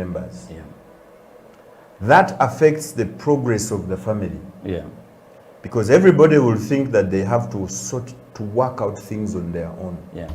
members. Yeah. That affects the progress of the family. Yeah. Because everybody will think that they have to work out things on their own. Yeah.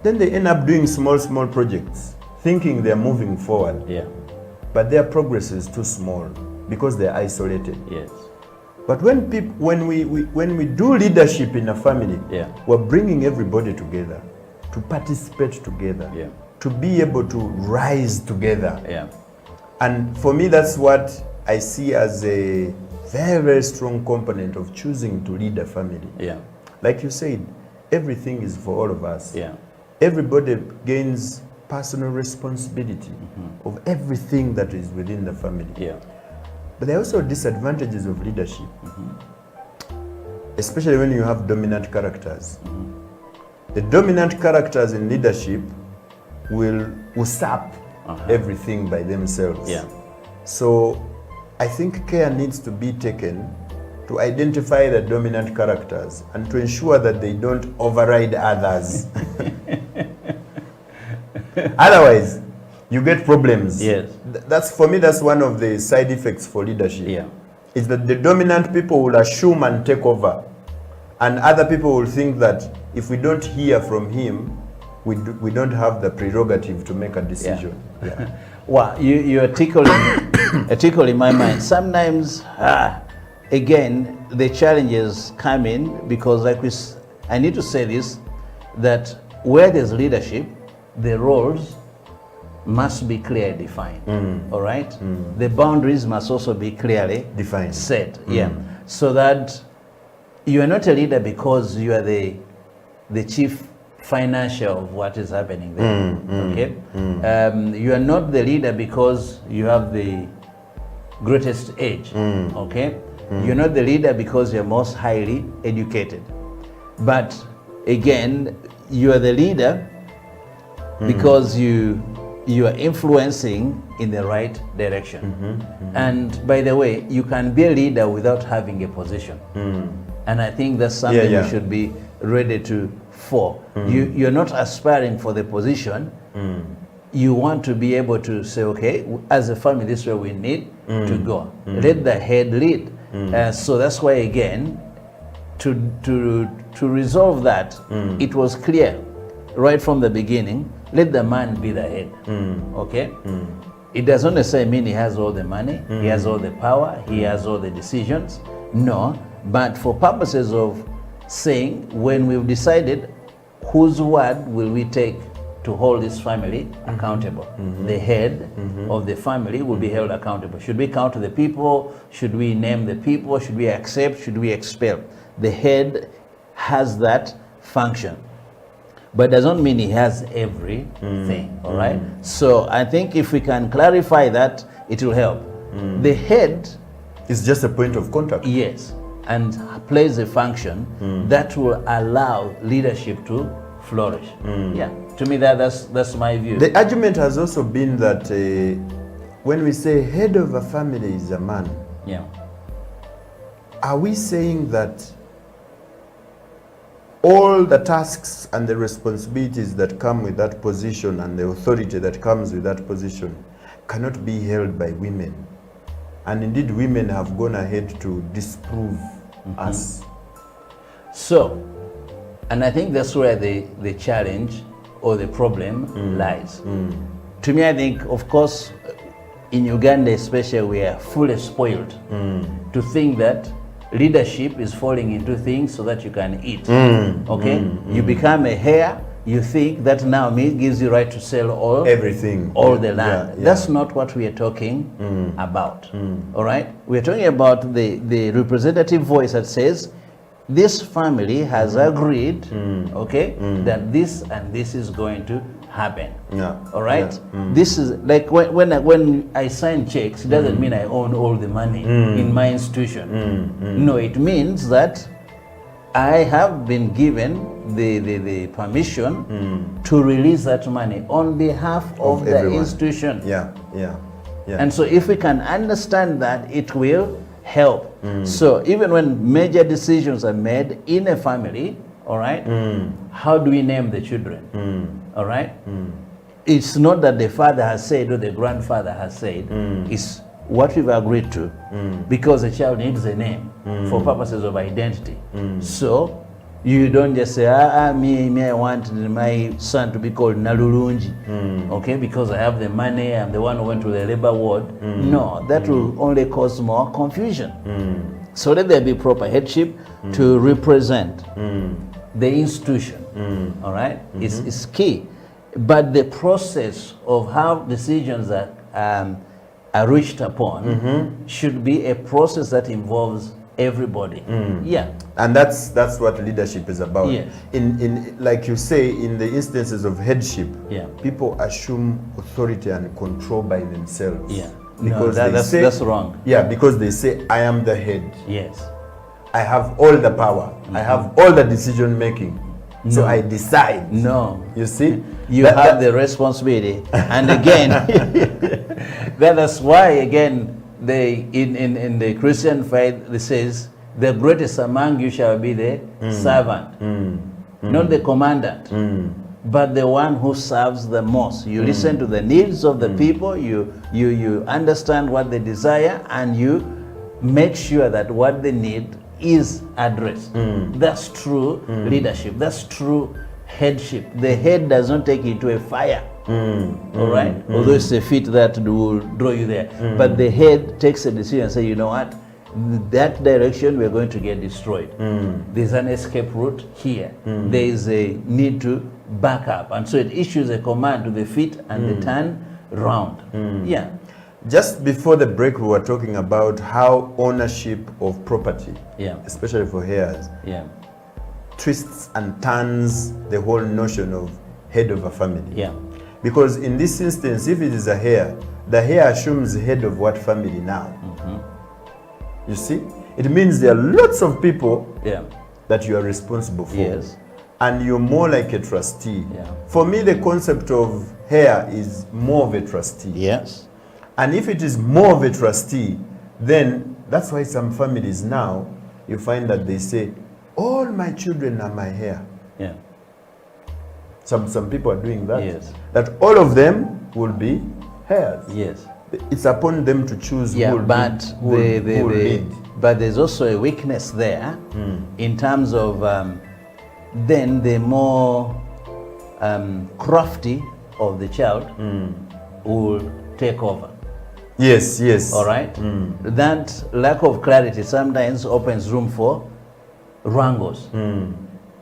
Then they end up doing small projects, thinking they're moving forward. Yeah. But their progress is too small because they're isolated. Yes. But when we do leadership in a family, Yeah. we're bringing everybody together to participate together, Yeah. to be able to rise together. Yeah. And for me, that's what I see as a very strong component of choosing to lead a family. Yeah. Like you said, everything is for all of us. Yeah. Everybody gains personal responsibility of everything that is within the family. Yeah. But there are also disadvantages of leadership, especially when you have dominant characters. The dominant characters in leadership will usurp everything by themselves. Yeah. So I think care needs to be taken to identify the dominant characters and to ensure that they don't override others. Otherwise, you get problems. Yes. That's, for me, that's one of the side effects for leadership. Yeah. Is that the dominant people will assume and take over, and other people will think that if we don't hear from him, we don't have the prerogative to make a decision. Yeah. Well, you're tickling my mind. Sometimes, again, the challenges come in because, I need to say this, that where there's leadership, the roles must be clearly defined. All right? The boundaries must also be clearly Defined. set. Yeah. So that you are not a leader because you are the chief financial of what is happening there. Okay? You are not the leader because you have the greatest age. Okay? You're not the leader because you're most highly educated. But again, you are the leader because you are influencing in the right direction. And by the way, you can be a leader without having a position. And I think that's something we should be ready for. You're not aspiring for the position. You want to be able to say, okay, as a family, this is where we need to go. Let the head lead. So that's why, again, to resolve that, it was clear right from the beginning, let the man be the head. Okay? It does not necessarily mean he has all the money, he has all the power, he has all the decisions. No, but for purposes of saying, when we've decided whose word will we take to hold this family accountable, the head of the family will be held accountable. Should we count the people? Should we name the people? Should we accept? Should we expel? The head has that function. But does not mean he has everything, all right? So I think if we can clarify that, it will help. The head It's just a point of contact. yes, and plays a function that will allow leadership to flourish. Yeah, to me that's my view. The argument has also been that when we say head of a family is a man, Yeah, are we saying that all the tasks and the responsibilities that come with that position and the authority that comes with that position cannot be held by women? And indeed, women have gone ahead to disprove us. so, and I think that's where the challenge or the problem lies. To me, I think, of course, in Uganda especially, we are fully spoiled to think that leadership is falling into things so that you can eat. Okay? You become a heir, you think that now gives you right to sell Everything. all the land. Yeah, yeah. That's not what we are talking about. All right? We're talking about the representative voice that says, this family has agreed, okay, that this and this is going to happen. Yeah. All right? Yeah. This is like when I sign checks, it doesn't mean I own all the money in my institution. No, it means that I have been given the permission to release that money on behalf of the everyone. institution. Yeah. And so if we can understand that, it will help. So even when major decisions are made in a family, all right, how do we name the children? All right? it's not that the father has said or the grandfather has said, it's what we've agreed to, because a child needs a name for purposes of identity. So you don't just say, me, I want my son to be called Nalulunji, okay, because I have the money, I'm the one who went to the labor ward. No, that will only cause more confusion. So let there be proper headship to represent the institution, all right? It's key. But the process of how decisions are reached upon should be a process that involves everybody. Yeah. And that's what leadership is about. Yes. In like you say, in the instances of headship, Yeah. people assume authority and control by themselves. Yeah. Because No, they say, that's wrong. Yeah, because they say, I am the head. Yes. I have all the power. I have all the decision making. So No. I decide. No. You see? You have the responsibility. And again, that's why, again, in the Christian faith, it says, the greatest among you shall be the servant, not the commandant, but the one who serves the most. You listen to the needs of the people, you understand what they desire, and you make sure that what they need is addressed. That's true leadership. That's true headship. The head does not take you to a fire. All right? Although it's the feet that will draw you there. But the head takes a decision and says, you know what? That direction we're going to get destroyed. There's an escape route here. There is a need to back up. And so it issues a command to the feet and they turn round. Yeah. Just before the break, we were talking about how ownership of property, especially for heirs, twists and turns the whole notion of head of a family. Because in this instance, if it is a heir, the heir assumes head of what family now? You see? It means there are lots of people that you are responsible for. And you're more like a trustee. For me, the concept of heir is more of a trustee. And if it is more of a trustee, then that's why some families now, you find that they say, all my children are my heir. Some people are doing that. That all of them will be heirs. It's upon them to choose who will lead. But there's also a weakness there in terms of then the more crafty of the child will take over. All right? That lack of clarity sometimes opens room for wrangles.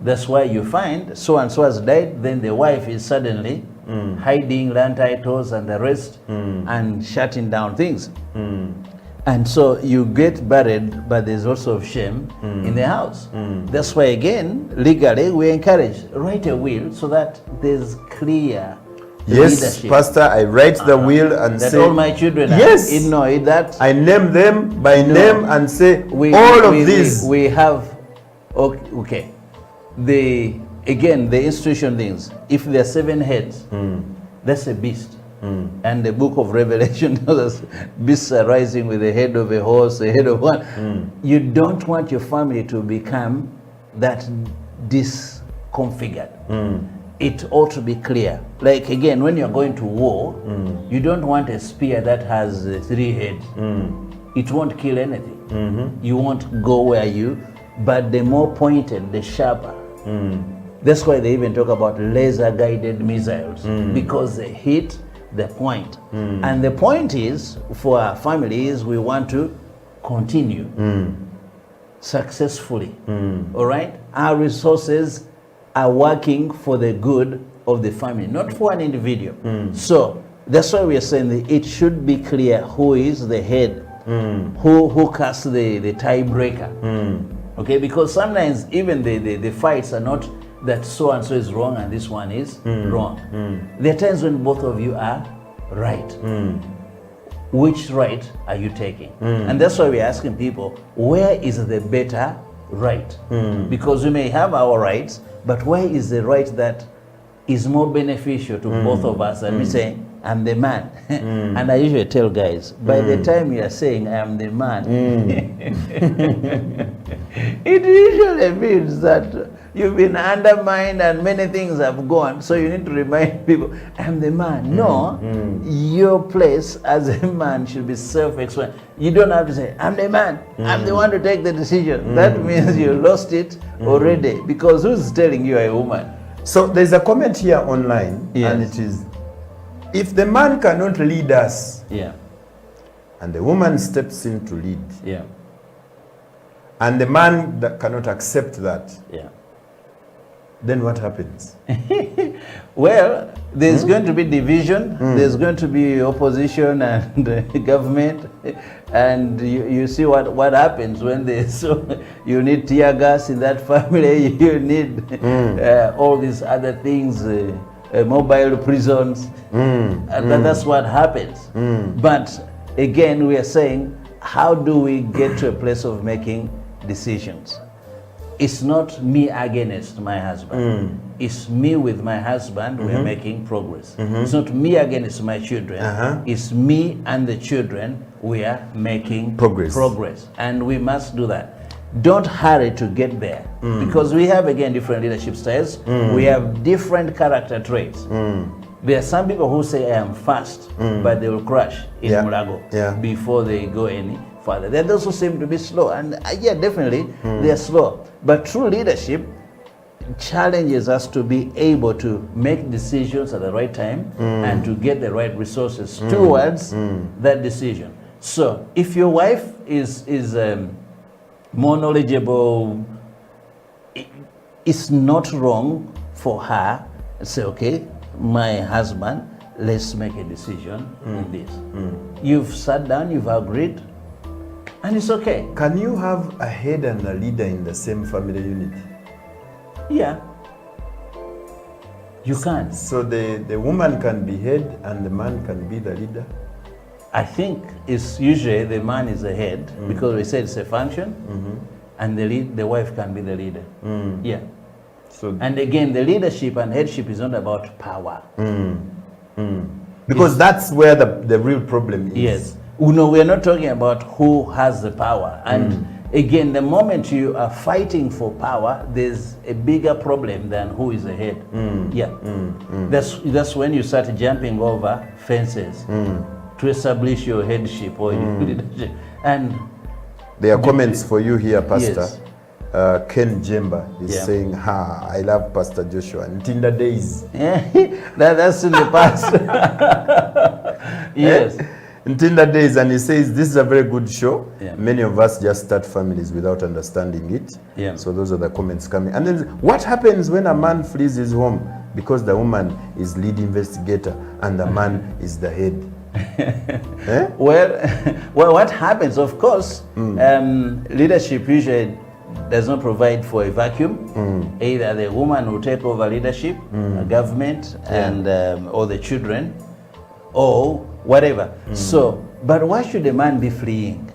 That's why you find so-and-so has died, then the wife is suddenly hiding land titles and the rest and shutting down things. And so you get buried, but there's also shame in the house. That's why, again, legally, we encourage, write a will so that there's clear leadership. Pastor, I write the will and that say, all my children that I name them by name and say, all of these. We have, okay. The institution things, if there are 7 heads, that's a beast. And the book of Revelation tells us beasts are rising with the head of a horse, the head of one. You don't want your family to become that disconfigured. It ought to be clear. Like again, when you're going to war, you don't want a spear that has 3 heads. It won't kill anything. You won't go where but the more pointed, the sharper. That's why they even talk about laser-guided missiles, because they hit the point. And the point is, for our families, we want to continue successfully. All right? Our resources are working for the good of the family, not for an individual. So that's why we are saying that it should be clear who is the head, who casts the tiebreaker. Okay, because sometimes even the fights are not that so-and-so is wrong and this one is wrong. There are times when both of you are right. Which right are you taking? And that's why we're asking people, where is the better right? Because we may have our rights, but where is the right that is more beneficial to both of us? And we say, I'm the man. And I usually tell guys, by the time you are saying I am the man, It usually means that you've been undermined and many things have gone. So you need to remind people, I'm the man. No, your place as a man should be self-explanatory. You don't have to say, I'm the man. I'm the one to take the decision. That means you lost it already, because who's telling you a woman? So there's a comment here online, Yes. and it is, if the man cannot lead us, Yeah, and the woman steps in to lead, yeah, and the man that cannot accept that, yeah. then what happens? Well, there's going to be division, there's going to be opposition and government, and you see what happens when there's, so you need tear gas in that family, you need all these other things, mobile prisons, and that's what happens. But again, we are saying, how do we get to a place of making decisions? It's not me against my husband. It's me with my husband. We are making progress. It's not me against my children. It's me and the children. We are making progress. And we must do that. Don't hurry to get there, because we have, again, different leadership styles. We have different character traits. There are some people who say, I am fast, but they will crash in Mulago before they go any further. There are those who seem to be slow, and yeah, definitely they are slow. But true leadership challenges us to be able to make decisions at the right time and to get the right resources towards that decision. So if your wife is more knowledgeable, it's not wrong for her to say, okay, my husband, let's make a decision in this. You've sat down, you've agreed, and it's okay. Can you have a head and a leader in the same family unit? Yeah, you can. So the woman can be head and the man can be the leader? I think it's usually the man is the head, because we said it's a function, and the wife can be the leader. Yeah. So And again, the leadership and headship is not about power. because that's where the real problem is. Yes. No, we are not talking about who has the power. And again, the moment you are fighting for power, there's a bigger problem than who is the head. Yeah. That's when you start jumping over fences to establish your headship or your leadership. And There are comments for you here, Pastor. Yes. Ken Jemba is saying, I love Pastor Joshua. Ntinda days. that's in the past. Yes. Ntinda days, and he says, this is a very good show. Yeah. Many of us just start families without understanding it. Yeah. So those are the comments coming. And then what happens when a man flees his home? Because the woman is lead investigator and the man is the head. Well, what happens, of course, leadership usually does not provide for a vacuum. Either the woman will take over leadership, the government, and or the children, or whatever. So, but why should a man be fleeing?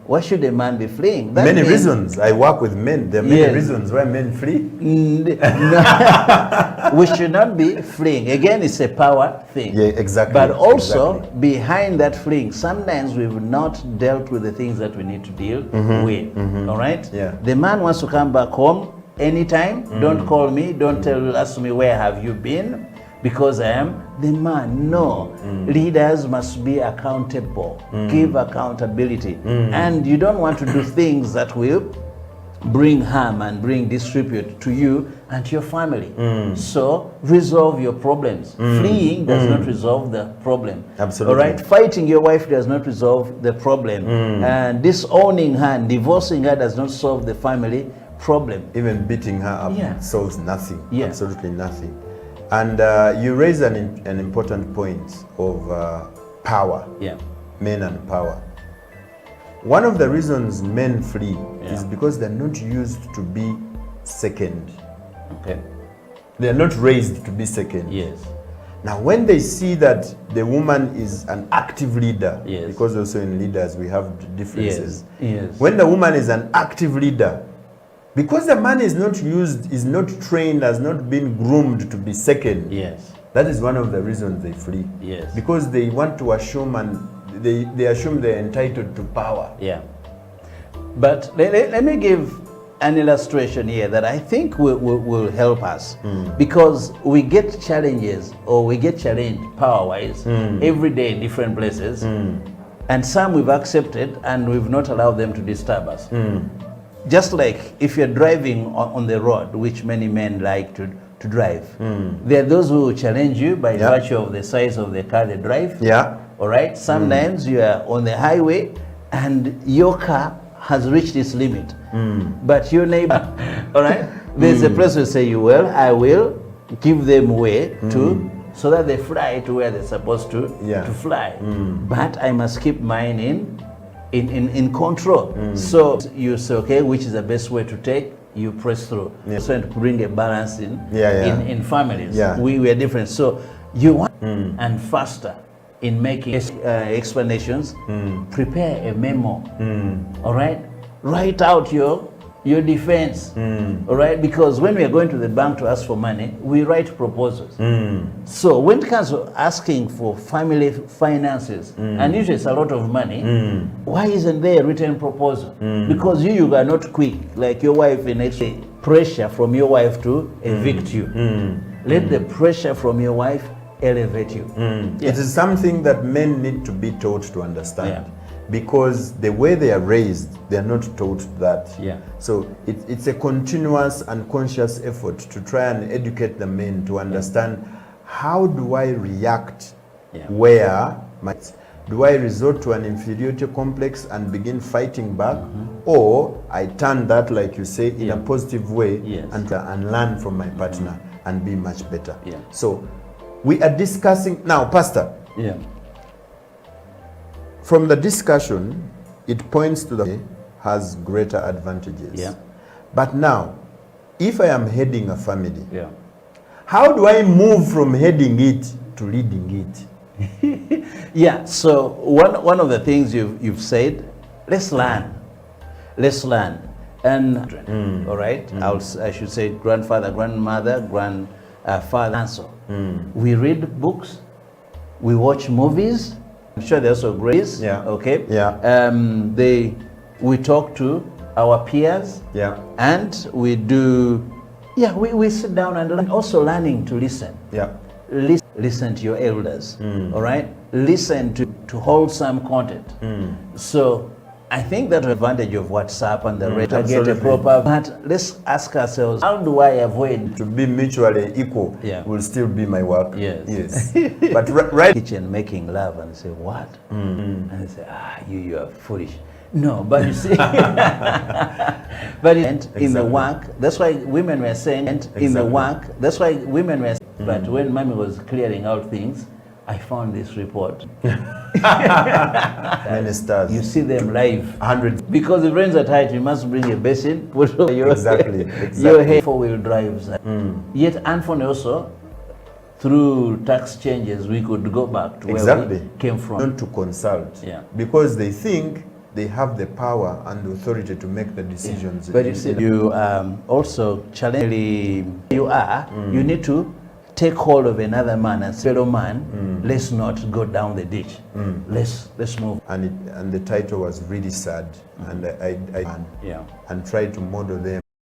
Why should a man be fleeing? That many means, reasons. I work with men. There are many reasons why men flee. We should not be fleeing. Again, it's a power thing. Yeah, exactly. But also, behind that fleeing, sometimes we've not dealt with the things that we need to deal with. All right? Yeah. The man wants to come back home anytime. Don't call me. Don't ask me where have you been, because I am the man. No. Leaders must be accountable. Give accountability. And you don't want to do things that will bring harm and bring disrepute to you and to your family. So resolve your problems. Fleeing does not resolve the problem. Absolutely. All right? Fighting your wife does not resolve the problem. And disowning her and divorcing her does not solve the family problem. Even beating her up solves nothing. Yeah. Absolutely nothing. And you raise an important point of power. Yeah. Men and power. One of the reasons men flee is because they're not used to be second. Okay. They're not raised to be second. Yes. Now, when they see that the woman is an active leader, Yes. because also in leaders we have differences. Yes. When the woman is an active leader, because the man is not used, is not trained, has not been groomed to be second. Yes. That is one of the reasons they flee. Yes. Because they want to assume, and they assume they're entitled to power. Yeah. But let me give an illustration here that I think will help us, because we get challenges, or we get challenged power-wise every day in different places, and some we've accepted and we've not allowed them to disturb us. Just like if you're driving on the road, which many men like to drive, there are those who will challenge you by virtue of the size of the car they drive. All right. Sometimes you are on the highway and your car has reached its limit, but your neighbor, all right, there's a place who say, well, I will give them way to, so that they fly to where they're supposed to fly, but I must keep mine in control. So you say, okay, which is the best way to take? You press through. So to bring a balance in families. We are different. So you want and faster in making explanations, prepare a memo. All right, write out your defense. All right, because when we are going to the bank to ask for money, we write proposals. So when it comes to asking for family finances, and usually it's a lot of money, why isn't there a written proposal? Because you are not quick, like your wife, in actually pressure from your wife to evict you. Let the pressure from your wife elevate you. It is something that men need to be taught to understand, because the way they are raised, they are not taught that. So it's a continuous and conscious effort to try and educate the men to understand, how do I react where do I resort to an inferiority complex and begin fighting back, or I turn that, like you say, in a positive way, and learn from my partner and be much better. So we are discussing now, Pastor. From the discussion, it points to the has greater advantages. But now, if I am heading a family, how do I move from heading it to leading it? So one of the things you've said, let's learn, and all right, I should say grandfather, grandmother, grandfather, answer. We read books, we watch movies. I'm sure they're also great. We talk to our peers. And we do. We sit down and learn. Also learning to listen. Listen to your elders. All right. Listen to wholesome content. So I think that advantage of WhatsApp and the rest, get a proper. But let's ask ourselves, how do I avoid to be mutually equal? Will still be my work. But right kitchen making love, and say what? And they say, you are foolish. No, but you see, but in the work, that's why women were saying in the work. That's why women were. But when Mommy was clearing out things, I found this report. Ministers. You see them live. 100. Because the rains are tight, you must bring a basin. Put your Exactly. Your hair, four-wheel drives. Yet, unfortunately, also, through tax changes, we could go back to where we came from. Not to consult. Because they think they have the power and the authority to make the decisions. But you see, you also challenge you are. You need to take hold of another man and say, fellow man, let's not go down the ditch. Let's move. And the title was really sad, and I and tried to model them.